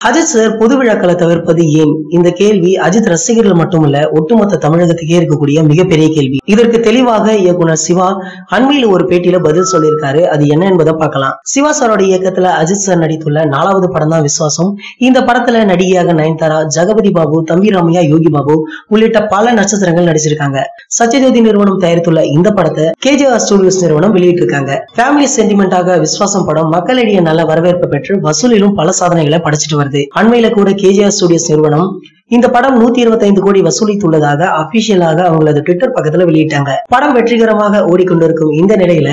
Ajith sir பொது விழாக்களை தவிர்ப்பது ஏன்? இந்த கேள்வி அஜித் ரசிகர்கள் மட்டுமல்ல, ஒட்டுமொத்த தமிழகத்துக்கே இருக்கக்கூடிய மிகப்பெரிய கேள்வி. இதற்கு தெளிவாக இயக்குனர் சிவா அண்மையில் ஒரு பேட்டியில பதில் சொல்லியிருக்காரு. அது என்ன என்பதை பார்க்கலாம். சிவா சாரோட இயக்கத்துல அஜித் சார் நடித்துள்ள 4வது படம் தான் விஸ்வாசம். இந்த படத்துல நடிகையாக நயன்தாரா, ஜெகபதி பாபு, தம்பி ராமையா, யோகி பாபு உள்ளிட்ட பல நட்சத்திரங்கள் நடிச்சிருக்காங்க. சத்யஜோதி நிறுவனம் தயாரித்துள்ள இந்த படத்தை கேஜேஆர் ஸ்டுடியோஸ் நிறுவனம் வெளியிட்டிருக்காங்க. ஃபேமிலி சென்டிமெண்டாக விஸ்வாசம் படம் மக்களிடையே நல்ல வரவேற்பு பெற்று வசூலிலும் பல சாதனைகளை படைச்சிட்டு வருது. அண்மையில கூட கேஜிஆர் ஸ்டுடியோஸ் நிறுவனம் இந்த படம் 125 கோடி வசூலித்துள்ளதாக அபிஷியலாக அவங்களது ட்விட்டர் பக்கத்துல வெளியிட்டாங்க. படம் வெற்றிகரமாக ஓடிக்கொண்டிருக்கும் இந்த நிலையில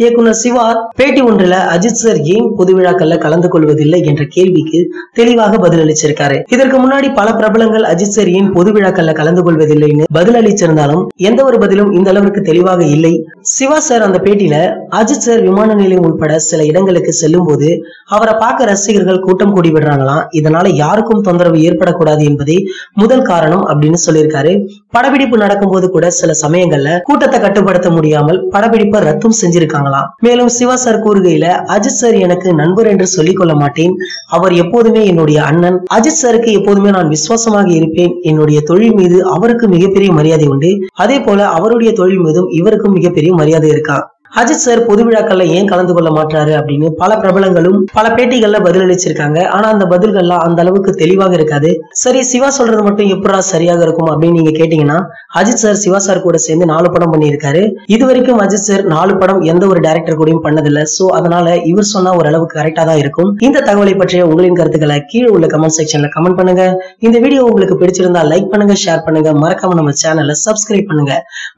இயக்குனர் சிவா பேட்டி ஒன்றில் அஜித் சார் ஏன் பொது விழாக்கள்ல கலந்து கொள்வதில்லை என்ற கேள்விக்கு தெளிவாக பதிலளிச்சிருக்காரு. இதற்கு முன்னாடி பல பிரபலங்கள் அஜித் சார் ஏன் பொது விழாக்கள்ல கலந்து கொள்வதில்லைன்னு பதிலளிச்சிருந்தாலும் எந்த ஒரு பதிலும் இந்த அளவிற்கு தெளிவாக இல்லை. சிவா சார் அந்த பேட்டியில அஜித் சார் விமான நிலையம் உட்பட சில இடங்களுக்கு செல்லும் போது அவரை பார்க்க ரசிகர்கள் கூட்டம் கூடி விடுறாங்களாம். இதனால யாருக்கும் தொந்தரவு ஏற்படக்கூடாது என்பதே முதல் காரணம் அப்படின்னு சொல்லியிருக்காரு. படப்பிடிப்பு நடக்கும் போது கூட சில சமயங்கள்ல கூட்டத்தை கட்டுப்படுத்த முடியாமல் படப்பிடிப்பை ரத்தும் செஞ்சிருக்காங்களாம். மேலும் சிவா சார் கூறுகையில, அஜித் சார் எனக்கு நண்பர் என்று சொல்லிக் கொள்ள மாட்டேன். அவர் எப்போதுமே என்னுடைய அண்ணன். அஜித் சாருக்கு எப்போதுமே நான் விசுவாசமாக இருப்பேன். என்னுடைய தொழில் மீது அவருக்கு மிகப்பெரிய மரியாதை உண்டு. அதே போல அவருடைய தொழில் மீதும் இவருக்கும் மிகப்பெரிய மரியாதை இருக்கா. அஜித் சார் பொது விழாக்கள்ல ஏன் கலந்து கொள்ள மாட்டாரு அப்படின்னு பல பிரபலங்களும் பல பேட்டிகள்ல பதிலளிச்சிருக்காங்க. ஆனா அந்த பதில்கள்லாம் அந்த அளவுக்கு தெளிவாக இருக்காது. சரி, சிவா சொல்றது மட்டும் எப்படா சரியாக இருக்கும் அப்படின்னு நீங்க கேட்டீங்கன்னா, அஜித் சார் சிவா சார் கூட சேர்ந்து 4 படம் பண்ணியிருக்காரு. இது வரைக்கும் அஜித் சார் 4 படம் எந்த ஒரு டைரக்டர் கூடயும் பண்ணதில்லை. சோ அதனால இவர் சொன்னா ஓரளவுக்கு கரெக்டா தான் இருக்கும். இந்த தகவலை பற்றிய உங்களின் கருத்துக்களை கீழே உள்ள கமெண்ட் செக்ஷன்ல கமெண்ட் பண்ணுங்க. இந்த வீடியோ உங்களுக்கு பிடிச்சிருந்தா லைக் பண்ணுங்க, ஷேர் பண்ணுங்க, மறக்காம நம்ம சேனலை சப்ஸ்கிரைப் பண்ணுங்க.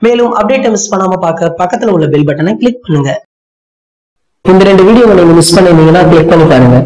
மேலும் அப்டேட்டை மிஸ் பண்ணாம பார்க்க பக்கத்துல உள்ள பெல் பட்டனை கிளிக் பண்ணுங்க. இந்த 2 வீடியோவை நீங்க மிஸ் பண்ணிருந்தீங்கன்னா கிளிக் பண்ணி பாருங்க.